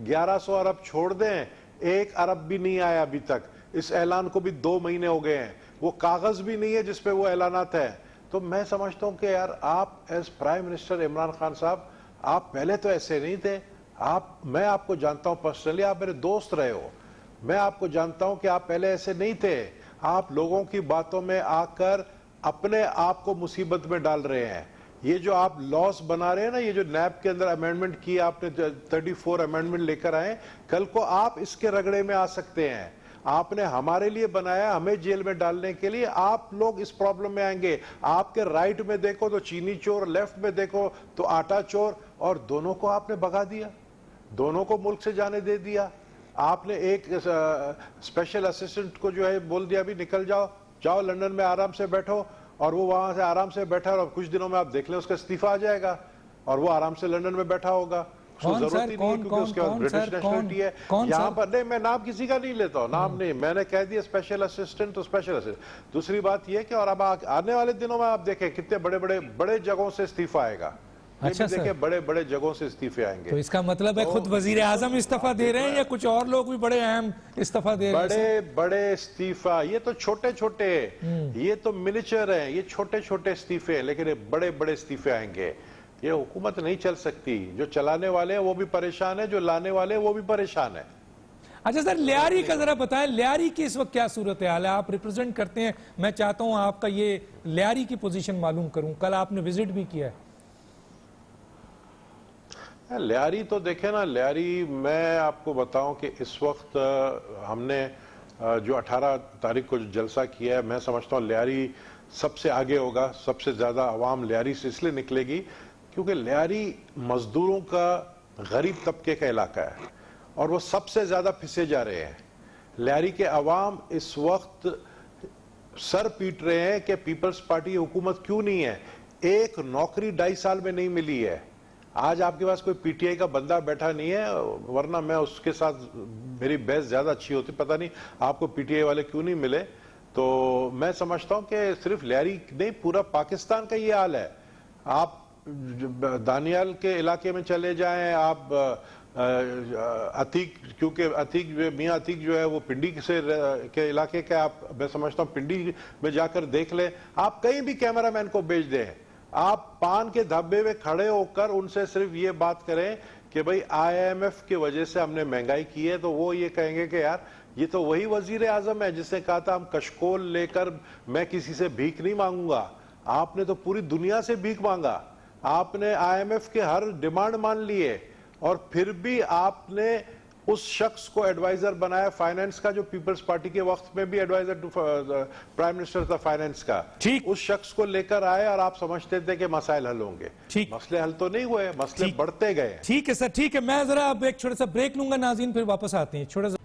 S4: 1100 अरब छोड़ दें, 1 अरब भी नहीं आया अभी तक। इस ऐलान को भी 2 महीने हो गए हैं, वो कागज भी नहीं है जिसपे वो ऐलानात है। तो मैं समझता हूं कि यार आप as prime minister Imran Khan साहब, आप पहले तो ऐसे नहीं थे। मैं आपको जानता हूं पर्सनली, आप मेरे दोस्त रहे हो, मैं आपको जानता हूं कि आप पहले ऐसे नहीं थे। आप लोगों की बातों में आकर अपने आप को मुसीबत में डाल रहे हैं। ये जो आप लॉस बना रहे हैं ना, ये जो नैब के अंदर अमेंडमेंट की आपने, 34 अमेंडमेंट लेकर आए, कल को आप इसके रगड़े में आ सकते हैं। आपने हमारे लिए बनाया, हमें जेल में डालने के लिए, आप लोग इस प्रॉब्लम में आएंगे। आपके राइट में देखो तो चीनी चोर, लेफ्ट में देखो तो आटा चोर, और दोनों को आपने भगा दिया, दोनों को मुल्क से जाने दे दिया। आपने एक स्पेशल असिस्टेंट को जो है बोल दिया भी निकल जाओ लंदन में आराम से बैठो, और वो वहां से आराम से बैठा, और कुछ दिनों में आप देख लें उसका इस्तीफा आ जाएगा और वो आराम से लंदन में बैठा होगा। जरूरत ही नहीं है, क्योंकि उसके बाद ब्रिटिश नेशनलिटी है। यहाँ पर नहीं, मैं नाम किसी का नहीं लेता हूँ, नाम नहीं, मैंने कह दिया स्पेशल असिस्टेंट तो स्पेशल असिस्टेंट। दूसरी बात यह कि और अब आने वाले दिनों में आप देखें कितने बड़े जगहों से इस्तीफा आएगा।
S1: अच्छा
S4: देखिए बड़े जगहों से इस्तीफे आएंगे।
S1: तो इसका मतलब है खुद वजीर आजम इस्तीफा दे रहे हैं या कुछ और लोग भी बड़े अहम इस्तीफा दे रहे हैं?
S4: बड़े इस्तीफा, ये तो छोटे ये तो मिनिएचर है, ये छोटे इस्तीफे हैं, लेकिन बड़े इस्तीफे आएंगे। ये हुकूमत नहीं चल सकती, जो चलाने वाले हैं वो भी परेशान है, जो लाने वाले हैं वो भी परेशान है।
S1: अच्छा सर, लियारी का जरा बताएं, लियारी की इस वक्त क्या सूरत हाल है? आप रिप्रेजेंट करते हैं, मैं चाहता हूं आपका ये लियारी की पोजीशन मालूम करूं। कल आपने विजिट भी किया है।
S4: लियारी तो देखे ना, लियारी मैं आपको बताऊं कि इस वक्त हमने जो 18 तारीख को जो जलसा किया है, मैं समझता हूँ लियारी सबसे आगे होगा। सबसे ज्यादा आवाम लियारी से इसलिए निकलेगी क्योंकि लियारी मजदूरों का, गरीब तबके का इलाका है और वो सबसे ज्यादा फिसे जा रहे हैं। लियारी के अवाम इस वक्त सर पीट रहे हैं कि पीपल्स पार्टी हुकूमत क्यों नहीं है। एक नौकरी 2.5 साल में नहीं मिली है। आज आपके पास कोई पीटीआई का बंदा बैठा नहीं है, वरना मैं उसके साथ मेरी बहस ज्यादा अच्छी होती। पता नहीं आपको पीटीआई वाले क्यों नहीं मिले। तो मैं समझता हूं कि सिर्फ लियारी नहीं, पूरा पाकिस्तान का ये हाल है। आप दानियाल के इलाके में चले जाएं, आप अतीक, क्योंकि अतीक मियाँ अतीक जो है वो पिंडी से के इलाके का, आप मैं समझता हूँ पिंडी में जाकर देख लें। आप कहीं भी कैमरामैन को भेज दें, आप पान के धब्बे में खड़े होकर उनसे सिर्फ ये बात करें कि भाई IMF की वजह से हमने महंगाई की है, तो वो ये कहेंगे कि यार ये तो वही वजीर आजम है जिसने कहा था हम कशकोल लेकर मैं किसी से भीख नहीं मांगूंगा। आपने तो पूरी दुनिया से भीख मांगा, आपने IMF के हर डिमांड मान लिए और फिर भी आपने उस शख्स को एडवाइजर बनाया फाइनेंस का, जो पीपल्स पार्टी के वक्त में भी एडवाइजर टू प्राइम मिनिस्टर था फाइनेंस का।
S1: ठीक।
S4: उस शख्स को लेकर आए और आप समझते थे कि मसाइल हल होंगे।
S1: ठीक।
S4: मसले हल तो नहीं हुए, मसले बढ़ते गए।
S1: ठीक है सर, ठीक है। मैं जरा अब एक छोटा सा ब्रेक लूंगा नाज़रीन, फिर वापस आते हैं। छोटा सा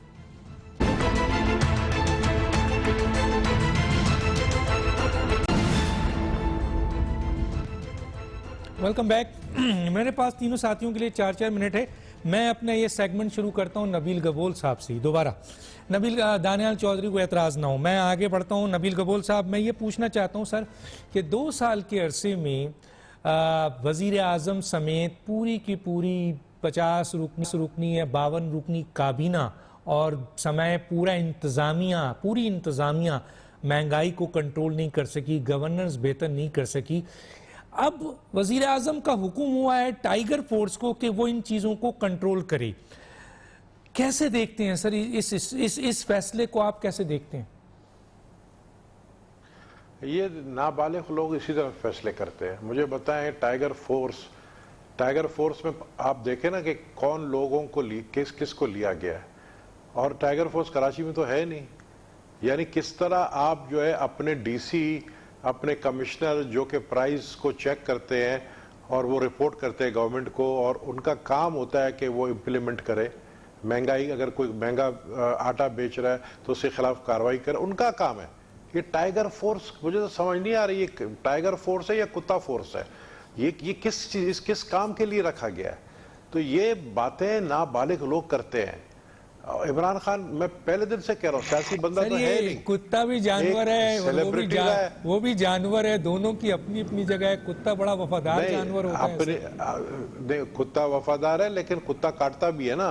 S1: वेलकम बैक। मेरे पास तीनों साथियों के लिए 4-4 मिनट है। मैं अपना ये सेगमेंट शुरू करता हूँ नबील गबोल साहब से दोबारा। नबील, दानियाल चौधरी को एतराज़ ना हो, मैं आगे बढ़ता हूँ। नबील गबोल साहब, मैं ये पूछना चाहता हूँ सर कि 2 साल के अरसे में वज़ीर आज़म समेत पूरी की पूरी 50 रुकनी है, 52 रुकनी काबीना और समय पूरी इंतज़ामिया महंगाई को कंट्रोल नहीं कर सकी, गवर्नेंस बेहतर नहीं कर सकी। अब वजीर आजम का हुक्म हुआ है टाइगर फोर्स को कि वो इन चीजों को कंट्रोल करे। कैसे देखते हैं सर इस फैसले को, आप कैसे देखते हैं?
S4: ये नाबालिग लोग इसी तरह फैसले करते हैं। मुझे बताएं, टाइगर फोर्स में आप देखें ना कि कौन लोगों को किस किस को लिया गया है, और टाइगर फोर्स कराची में तो है नहीं। यानी किस तरह आप जो है अपने डीसी, अपने कमिश्नर जो कि प्राइस को चेक करते हैं और वो रिपोर्ट करते हैं गवर्नमेंट को, और उनका काम होता है कि वो इम्प्लीमेंट करे। महंगाई, अगर कोई महंगा आटा बेच रहा है तो उसके खिलाफ कार्रवाई करे, उनका काम है। ये टाइगर फोर्स मुझे तो समझ नहीं आ रही, ये टाइगर फोर्स है या कुत्ता फोर्स है? ये किस काम के लिए रखा गया है? तो ये बातें नाबालिग लोग करते हैं। इमरान खान, मैं पहले दिन से कह रहा हूँ, सियासी बंदा तो है नहीं।
S1: कुत्ता भी जानवर है, वो भी जानवर है, दोनों की अपनी अपनी जगह है। कुत्ता बड़ा वफादार जानवर होता है।
S4: कुत्ता वफादार है, लेकिन कुत्ता काटता भी है ना,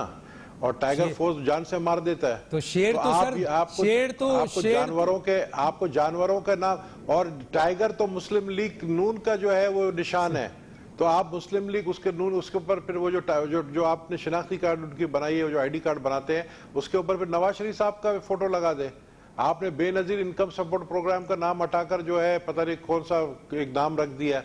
S4: और टाइगर फोर्स जान से मार देता है।
S1: तो शेर तो सर,
S4: आपको जानवरों का नाम, और टाइगर तो मुस्लिम लीग नून का जो है वो निशान है। तो आप मुस्लिम लीग उसके नून, उसके ऊपर फिर वो जो आपने शिनाख्ती कार्ड उनकी बनाई है, जो आईडी कार्ड बनाते हैं, उसके ऊपर फिर नवाज शरीफ साहब का फोटो लगा दे। आपने बेनजीर इनकम सपोर्ट प्रोग्राम का नाम हटाकर जो है पता नहीं कौन सा एक नाम रख दिया।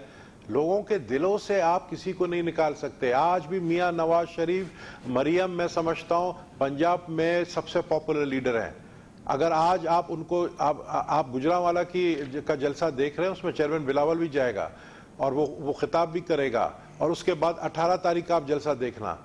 S4: लोगों के दिलों से आप किसी को नहीं निकाल सकते। आज भी मियां नवाज शरीफ, मरियम, मैं समझता हूं पंजाब में सबसे पॉपुलर लीडर हैं। अगर आज आप उनको, आप गुजरांवाला का जलसा देख रहे हैं, उसमें चेयरमैन बिलावल भी जाएगा और वो खिताब भी करेगा, और उसके बाद 18 तारीख का आप जलसा देखना।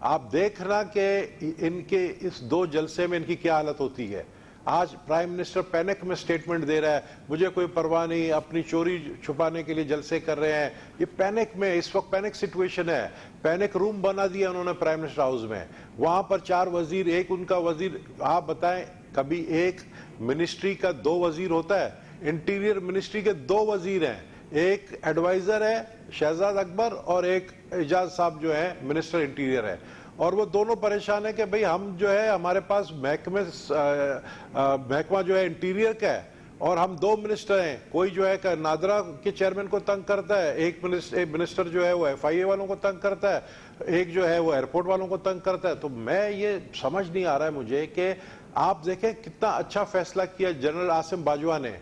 S4: आप देखना कि इनके इस 2 जलसे में इनकी क्या हालत होती है। आज प्राइम मिनिस्टर पैनिक में स्टेटमेंट दे रहा है, मुझे कोई परवाह नहीं, अपनी चोरी छुपाने के लिए जलसे कर रहे हैं। ये पैनिक में, इस वक्त पैनिक सिचुएशन है। पैनिक रूम बना दिया उन्होंने प्राइम मिनिस्टर हाउस में। वहां पर 4 वजीर, एक उनका वजीर, आप बताएं कभी एक मिनिस्ट्री का 2 वजीर होता है? इंटीरियर मिनिस्ट्री के 2 वजीर हैं, एक एडवाइजर है शहजाद अकबर और एक एजाज साहब जो है मिनिस्टर इंटीरियर है। और वो दोनों परेशान है कि भाई हम जो है, हमारे पास महकमा जो है इंटीरियर का है और हम 2 मिनिस्टर हैं। कोई जो है नादरा के चेयरमैन को तंग करता है, एक मिनिस्टर जो है वो FIA वालों को तंग करता है, एक जो है वो एयरपोर्ट वालों को तंग करता है। तो मैं ये समझ नहीं आ रहा है मुझे कि आप देखें कितना अच्छा फैसला किया जनरल आसिम बाजवा ने।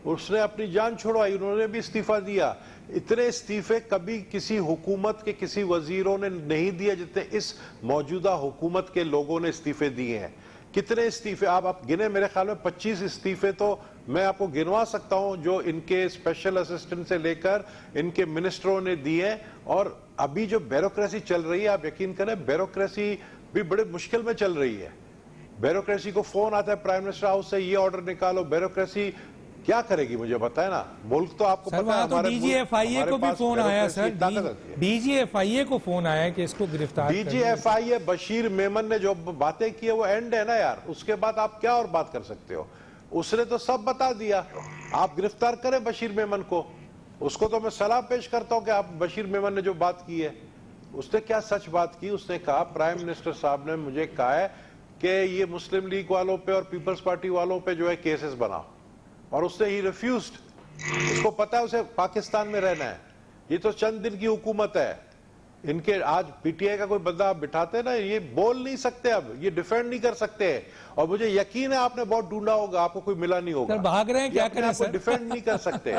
S4: उसने अपनी जान छुड़वाई, उन्होंने भी इस्तीफा दिया। इतने इस्तीफे कभी किसी हुकूमत के किसी वजीरों ने नहीं दिए जितने इस मौजूदा हुकूमत के लोगों ने इस्तीफे दिए हैं। कितने इस्तीफे आप गिने? मेरे ख्याल में 25 इस्तीफे तो मैं आपको गिनवा सकता हूं जो इनके स्पेशल असिस्टेंट से लेकर इनके मिनिस्टरों ने दिए। और अभी जो ब्यूरोक्रेसी चल रही है, आप यकीन करें ब्यूरोक्रेसी भी बड़े मुश्किल में चल रही है। ब्यूरोक्रेसी को फोन आता है प्राइम मिनिस्टर हाउस से, ये ऑर्डर निकालो। ब्यूरोक्रेसी क्या करेगी मुझे बताए ना। मुल्क तो आपको
S1: सर
S4: पता है,
S1: वहां तो डीजीएफआईए को भी फोन आया सर, डीजीएफआईए को फोन आया कि इसको गिरफ्तार करें।
S4: डीजीएफआईए बशीर मेमन ने जो बातें की है वो एंड है ना यार, उसके बाद आप क्या और बात कर सकते हो? उसने तो सब बता दिया। आप गिरफ्तार करें बशीर मेमन को, उसको तो मैं सलाह पेश करता हूं कि आप बशीर मेमन ने जो बात की है, उसने क्या सच बात की? उसने कहा प्राइम मिनिस्टर साहब ने मुझे कहा है कि ये मुस्लिम लीग वालों पे और पीपल्स पार्टी वालों पे जो है केसेस बनाओ, और उसने ही रिफ्यूज्ड। उसको पता है उसे पाकिस्तान में रहना है। ये तो चंद दिन की हुकूमत है इनके। आज पीटीआई का कोई बंदा आप बिठाते ना, ये बोल नहीं सकते, अब ये डिफेंड नहीं कर सकते। और मुझे यकीन है आपने बहुत ढूंढा होगा, आपको कोई मिला नहीं होगा।
S1: सर भाग रहे हैं, क्या करें सर?
S4: डिफेंड नहीं कर सकते।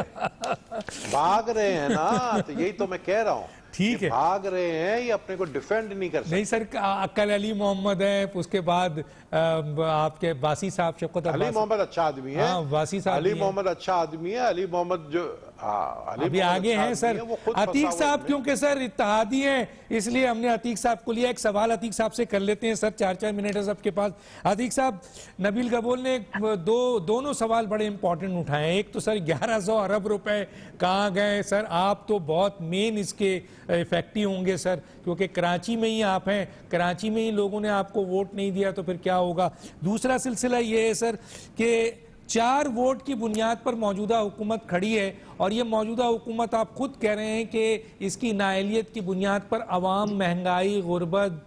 S4: भाग रहे हैं ना, तो यही तो मैं कह रहा हूं।
S1: ठीक है,
S4: भाग रहे हैं, ये अपने को डिफेंड नहीं कर सकते।
S1: नहीं सर, अक्ल अली मोहम्मद है, उसके बाद आपके वासी साहब, शफकत
S4: अली मोहम्मद अच्छा आदमी है।
S1: हाँ, वासी साहब
S4: अली मोहम्मद अच्छा आदमी है। अली मोहम्मद जो
S1: अभी आगे हैं सर। अतीक साहब क्योंकि सर इत्तेहादी हैं, इसलिए हमने अतीक साहब को लिया। एक सवाल अतीक साहब से कर लेते हैं सर, 4-4 मिनट है सबके पास। अतीक साहब, नबील गबोल ने दोनों सवाल बड़े इंपॉर्टेंट उठाए हैं। एक तो सर 1100 अरब रुपए कहाँ गए? सर आप तो बहुत मेन इसके इफेक्टिव होंगे सर, क्योंकि कराची में ही आप हैं, कराची में ही लोगों ने आपको वोट नहीं दिया तो फिर क्या होगा? दूसरा सिलसिला ये है सर कि 4 वोट की बुनियाद पर मौजूदा हुकूमत खड़ी है, और ये मौजूदा हुकूमत आप खुद कह रहे हैं कि इसकी नाअहलियत की बुनियाद पर अवाम महंगाई, गुर्बत,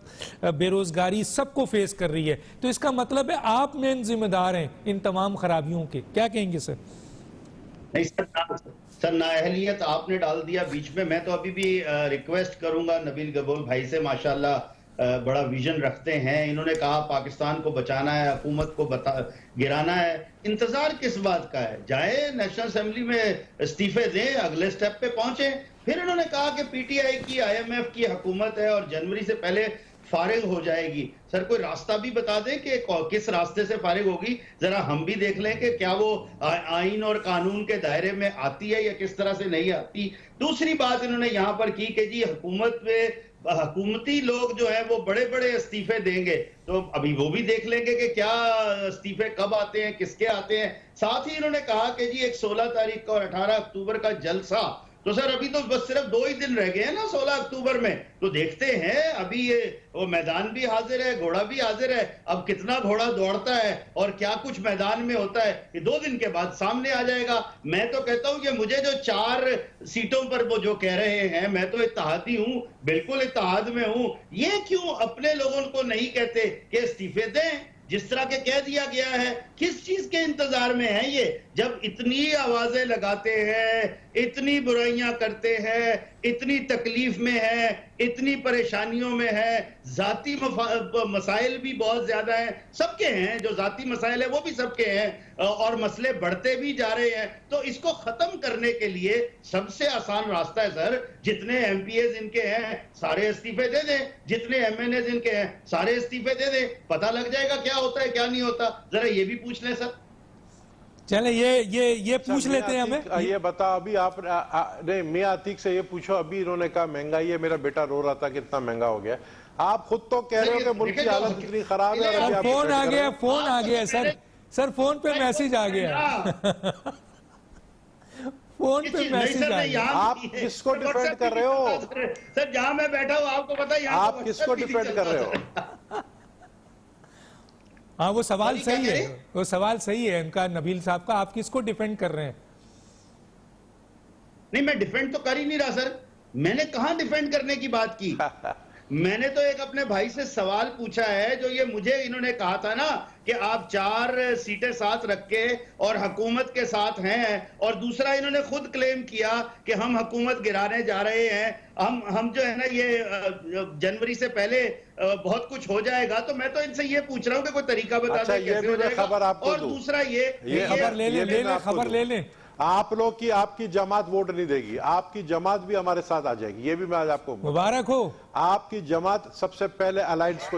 S1: बेरोजगारी सबको फेस कर रही है। तो इसका मतलब है आप मेन जिम्मेदार हैं इन तमाम खराबियों के। क्या कहेंगे सर?
S3: नहीं सर, नाअहलियत आपने डाल दिया बीच में। मैं तो अभी भी रिक्वेस्ट करूंगा नबील गबोल भाई से, माशाल्लाह बड़ा विजन रखते हैं। इन्होंने कहा पाकिस्तान को बचाना है, हुकूमत को गिराना है। इंतजार किस बात का है? जाए नेशनल असेंबली में इस्तीफे दें, अगले स्टेप पे पहुंचे। फिर इन्होंने कहा कि पीटीआई की, आईएमएफ की हुकूमत है और जनवरी से पहले फारिग हो जाएगी। सर कोई रास्ता भी बता दें कि किस रास्ते से फारिग होगी, जरा हम भी देख लें कि क्या वो आइन और कानून के दायरे में आती है या किस तरह से नहीं आती। दूसरी बात इन्होंने यहां पर की कि जी हुकूमत में हुकूमती लोग जो है वो बड़े बड़े इस्तीफे देंगे, तो अभी वो भी देख लेंगे कि क्या इस्तीफे कब आते हैं, किसके आते हैं। साथ ही इन्होंने कहा कि जी एक 16 तारीख का और 18 अक्टूबर का जलसा, तो सर अभी तो बस सिर्फ 2 ही दिन रह गए हैं ना 16 अक्टूबर में, तो देखते हैं। अभी ये वो मैदान भी हाजिर है, घोड़ा भी हाजिर है, अब कितना घोड़ा दौड़ता है और क्या कुछ मैदान में होता है, ये 2 दिन के बाद सामने आ जाएगा। मैं तो कहता हूं कि मुझे जो 4 सीटों पर वो जो कह रहे हैं, मैं तो इत्तेहादी हूं, बिल्कुल इत्तेहाद में हूं, ये क्यों अपने लोगों को नहीं कहते कि इस्तीफे दें जिस तरह के कह दिया गया है? किस चीज के इंतजार में है ये? जब इतनी आवाजें लगाते हैं, इतनी बुराइयां करते हैं, इतनी तकलीफ में है, इतनी परेशानियों में है, जाती मसाइल भी बहुत ज्यादा हैं, सबके हैं, जो जाती मसाइल है वो भी सबके हैं, और मसले बढ़ते भी जा रहे हैं। तो इसको खत्म करने के लिए सबसे आसान रास्ता है सर, जितने एमपीएज इनके हैं सारे इस्तीफे दे दें, जितने एमएनएज इनके हैं सारे इस्तीफे दे दें, पता लग जाएगा क्या होता है क्या नहीं होता। जरा ये भी पूछ लें सर।
S1: चले ये पूछ लेते हैं हमें।
S4: ये बता, अभी आप नहीं, मियां अतीक से ये पूछो। अभी इन्होंने कहा महंगाई है, मेरा बेटा रो रहा था कितना महंगा हो गया। आप खुद तो कह रहे हो कि मुल्क की हालत इतनी खराब है, और अभी आप
S1: फोन आ गया, फोन आ गया सर, फोन पे मैसेज आ गया, फोन पे मैसेज आ गया।
S4: आप किसको डिफेंड कर रहे हो
S3: सर? जहां मैं बैठा हूं आपको पता है,
S4: आप किसको डिफेंड कर रहे हो?
S1: हाँ वो सवाल सही है, वो सवाल सही है इनका, नबील साहब का। आप किसको डिफेंड कर रहे हैं?
S3: नहीं, मैं डिफेंड तो कर ही नहीं रहा सर। मैंने कहां डिफेंड करने की बात की? मैंने तो एक अपने भाई से सवाल पूछा है, जो ये मुझे इन्होंने कहा था ना कि आप 4 सीटें साथ रख के और हुकूमत के साथ हैं, और दूसरा इन्होंने खुद क्लेम किया कि हम हुकूमत गिराने जा रहे हैं, हम जो है ना ये जनवरी से पहले बहुत कुछ हो जाएगा। तो मैं तो इनसे ये पूछ रहा हूँ कि कोई तरीका बता दें कैसे हो जाएगा।
S4: खबर आपको
S3: और दूसरा ये
S1: खबर ले लें, खबर ले लें।
S4: आप लोग की आपकी जमात वोट नहीं देगी, आपकी जमात भी हमारे साथ आ जाएगी, ये भी मैं आज आपको
S1: मुबारक हो।
S4: आपकी जमात सबसे पहले अलायंस को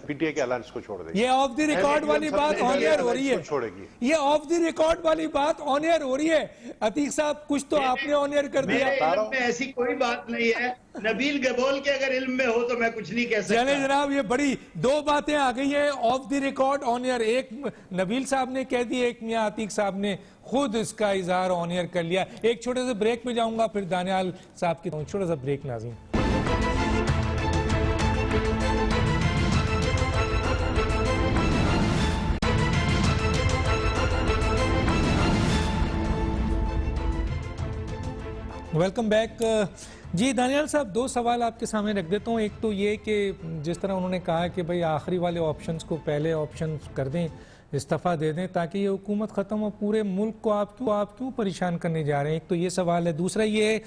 S4: पीटीआई के अलायंस को छोड़ देगी।
S1: ये ऑफ द रिकॉर्ड वाली बात ऑन एयर हो रही है,
S4: छोड़ेगी।
S1: ये ऑफ द रिकॉर्ड वाली बात ऑन एयर हो रही है। अतीक साहब कुछ तो आपने ऑन एयर कर दिया।
S3: मेरे इल्म में ऐसी कोई बात नहीं है। नबील गबोल के अगर इल्म में हो तो मैं कुछ नहीं कह सकता।
S1: चले जनाब, ये बड़ी दो बातें आ गई हैं of the record on air. एक नबील साहब ने कह दी, एक मियां अतीक साहब ने खुद इसका इजहार ऑन एयर कर लिया। एक छोटे से ब्रेक में जाऊंगा, फिर दानियाल साहब की छोटा सा ब्रेक नाज़रीन। Welcome back. जी दानियाल साहब, दो सवाल आपके सामने रख देता हूँ। एक तो ये कि जिस तरह उन्होंने कहा कि भाई आखिरी वाले ऑप्शंस को पहले ऑप्शन कर दें, इस्तीफा दे दें ताकि ये हुकूमत ख़त्म हो, पूरे मुल्क को आप क्यों परेशान करने जा रहे हैं। एक तो ये सवाल है। दूसरा ये है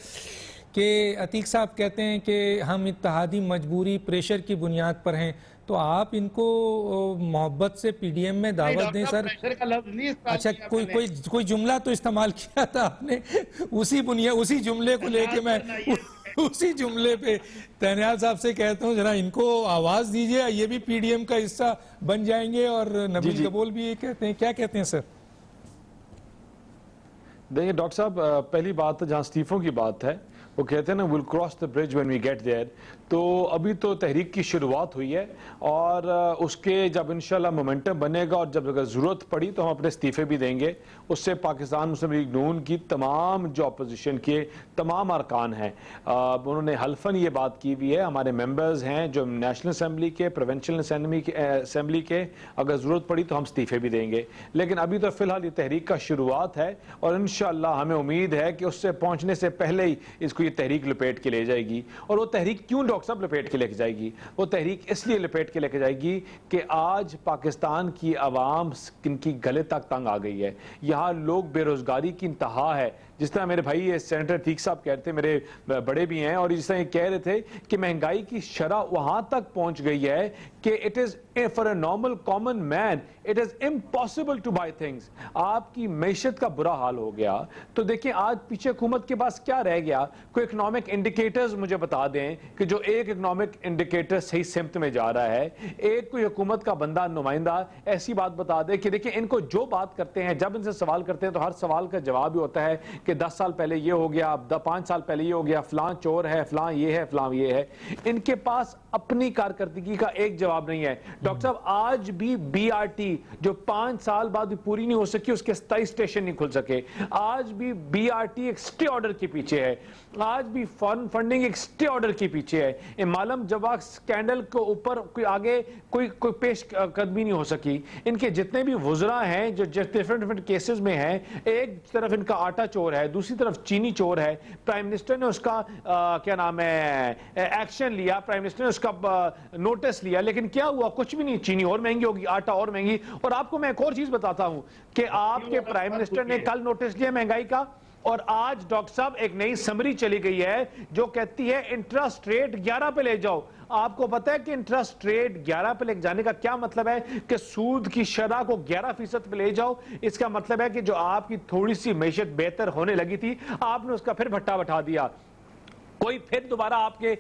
S1: कि अतीक साहब कहते हैं कि हम इत्तेहादी मजबूरी प्रेशर की बुनियाद पर हैं, तो आप इनको मोहब्बत से पीडीएम में दावत दें सर। अच्छा, कोई जुमला तो इस्तेमाल किया था आपने, उसी जुमले को लेके मैं उसी जुमले पे दानियाल साहब से कहता हूँ जरा इनको आवाज दीजिए, ये भी पीडीएम का हिस्सा बन जाएंगे। और नबील कबूल भी ये कहते हैं, क्या कहते हैं सर?
S2: देखिए डॉक्टर साहब, पहली बात जहाँ इस्तीफों की बात है, वो कहते हैं ना will cross the bridge when we get there. तो अभी तो तहरीक की शुरुआत हुई है और उसके जब इंशाल्लाह मोमेंटम बनेगा और जब अगर ज़रूरत पड़ी तो हम अपने इस्तीफे भी देंगे। उससे पाकिस्तान मुस्लिम लीग नून की तमाम जो अपोजिशन के तमाम अरकान हैं, उन्होंने हल्फन ये बात की हुई है। हमारे मेंबर्स हैं जो नेशनल असम्बली के, प्रोविंशियल असम्बली के, अगर ज़रूरत पड़ी तो हम इस्तीफे भी देंगे। लेकिन अभी तो फ़िलहाल ये तहरीक का शुरुआत है और इंशाल्लाह हमें उम्मीद है कि उससे पहुँचने से पहले ही इसको ये तहरीक लपेट के ले जाएगी। और वो तहरीक क्यों डॉक्टर साहब लपेट के लेके जाएगी? वो तहरीक इसलिए लपेट के लेके जाएगी कि आज पाकिस्तान की आवाम इनकी गले तक तंग आ गई है। यहाँ लोग बेरोजगारी की इंतहा है। जिस तरह मेरे भाई सेनेटर अतीक साहब कह रहे थे, मेरे बड़े भी हैं, और जिस तरह ये कह रहे थे कि महंगाई की शरह वहां तक पहुंच गई है कि it is for a normal common man it is impossible to buy things. आपकी मैशत का बुरा हाल हो गया। तो देखिए आज पीछे हुकूमत के पास क्या रह गया? कोई इकोनॉमिक इंडिकेटर्स मुझे बता दें कि जो एक इकोनॉमिक इंडिकेटर सही सिमत में जा रहा है। एक कोई हुकूमत का बंदा नुमाइंदा ऐसी बात बता दे कि देखिए इनको जो बात करते हैं, जब इनसे सवाल करते हैं तो हर सवाल का जवाब भी होता है कि 10 साल पहले ये हो गया, 5 साल पहले ये हो गया, फलां चोर है, फलां ये है, फलां ये है। इनके पास अपनी कारकर्दगी का एक जवाब नहीं है। डॉक्टर साहब, आज भी बीआरटी जो 5 साल बाद भी पूरी नहीं हो सकी, उसके 27 स्टेशन नहीं खुल सके। आज भी बीआरटी एक स्टे ऑर्डर के पीछे है। आज भी फॉरेन फंडिंग एक स्टे ऑर्डर के पीछे है। मालम जवाब स्कैंडल को ऊपर कोई आगे कोई पेश कदमी नहीं हो सकी। इनके जितने भी वुजरा हैं जो डिफरेंट केसेस में हैं, एक तरफ इनका आटा चोर है, दूसरी तरफ चीनी चोर है। प्राइम मिनिस्टर ने उसका क्या नाम है एक्शन लिया, प्राइम मिनिस्टर ने उसका नोटिस लिया, लेकिन क्या हुआ? कुछ भी नहीं। चीनी और महंगी होगी, आटा और महंगी। और आपको मैं एक और चीज बताता हूं कि आपके प्राइम मिनिस्टर ने कल नोटिस लिया महंगाई का, और आज डॉक्टर साहब एक नई समरी चली गई है जो कहती है इंटरेस्ट रेट 11 पे ले जाओ। आपको पता है कि इंटरेस्ट रेट 11 पे ले जाने का क्या मतलब है? कि सूद की शरह को 11% पे ले जाओ। इसका मतलब है कि जो आपकी थोड़ी सी मैशत बेहतर होने लगी थी, आपने उसका फिर भट्टा बैठा दिया। कोई फिर दोबारा आपके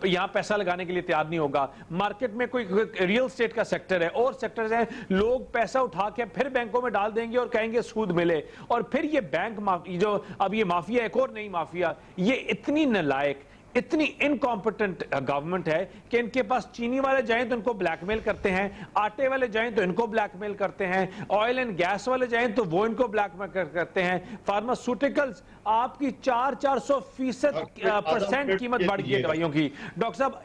S2: यहां पैसा लगाने के लिए तैयार नहीं होगा। मार्केट में कोई रियल स्टेट का सेक्टर है और सेक्टर्स हैं, लोग पैसा उठा के फिर बैंकों में डाल देंगे और कहेंगे सूद मिले। और फिर ये बैंक जो अब ये माफिया, एक और नई माफिया, ये इतनी नालायक, इतनी इनकॉम्पिटेंट गवर्नमेंट है कि इनके पास चीनी वाले जाएं तो इनको ब्लैकमेल करते हैं, आटे वाले जाएं तो इनको ब्लैकमेल करते हैं, ऑयल एंड गैस वाले जाएं तो वो इनको ब्लैकमेल करते हैं। फार्मास्यूटिकल्स आपकी 400% कीमत बढ़ गई है दवाइयों की। डॉक्टर साहब,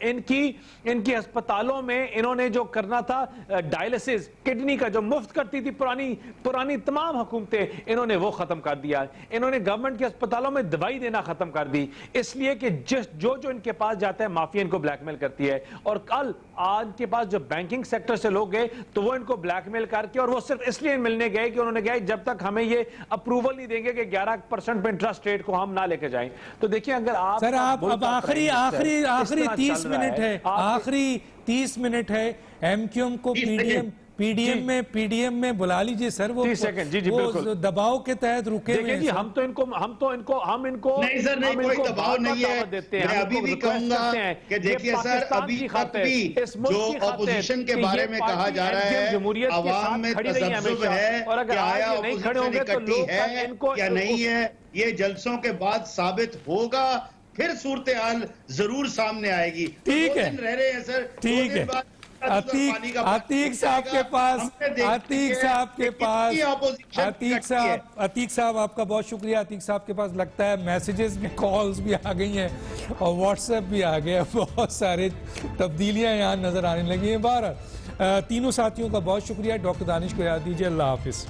S2: इनकी अस्पतालों में इन्होंने जो करना था डायलिसिस, किडनी का जो मुफ्त करती थी पुरानी तमाम हुकूमतें, इन्होंने वो खत्म कर दिया। इन्होंने गवर्नमेंट के अस्पतालों में दवाई देना खत्म कर दी, इसलिए कि जो इनके पास जाता है माफिया इनको ब्लैकमेल करती है। और कल आज के पास जो बैंकिंग सेक्टर से लोग गए तो वो इनको ब्लैकमेल करके, और वो सिर्फ इसलिए मिलने गए कि उन्होंने कहा जब तक हमें ये अप्रूवल नहीं देंगे कि 11% पे इंटरेस्ट रेट को हम ना लेके जाएं। तो देखिए अगर आप
S1: सर अब आखिरी 30 मिनट है, आखिरी 30 मिनट है। एमक्यूएम को पीडीएम पीडीएम में बुला लीजिए सर, वो
S2: 30 सेकंड, जी,
S1: वो
S2: बिल्कुल।
S1: दबाव के तहत रुके हुए
S2: देखिए
S1: हैं
S2: जी,
S1: सर।
S2: हम तो इनको
S3: नहीं सर, नहीं, कोई दबाव नहीं है। मैं अभी भी कहूंगा कि देखिए सर, अभी तक भी जो ऑपोजिशन के बारे में कहा जा रहा है, आवाम में तसब्जुब है कि आया ऑपोजिशन इकट्ठी है या नहीं है, ये जलसों के बाद साबित होगा, फिर सूरत हाल जरूर सामने आएगी।
S1: ठीक है,
S3: रह रहे हैं सर,
S1: ठीक है। अतीक साहब के पास, अतीक साहब आपका बहुत शुक्रिया। अतीक साहब के पास लगता है मैसेजेस भी, कॉल्स भी आ गई हैं और व्हाट्सएप भी आ गया, बहुत सारे तब्दीलियां यहाँ नजर आने लगी हैं। बहरहाल तीनों साथियों का बहुत शुक्रिया। डॉक्टर दानिश को याद दीजिए। अल्लाह हाफिज।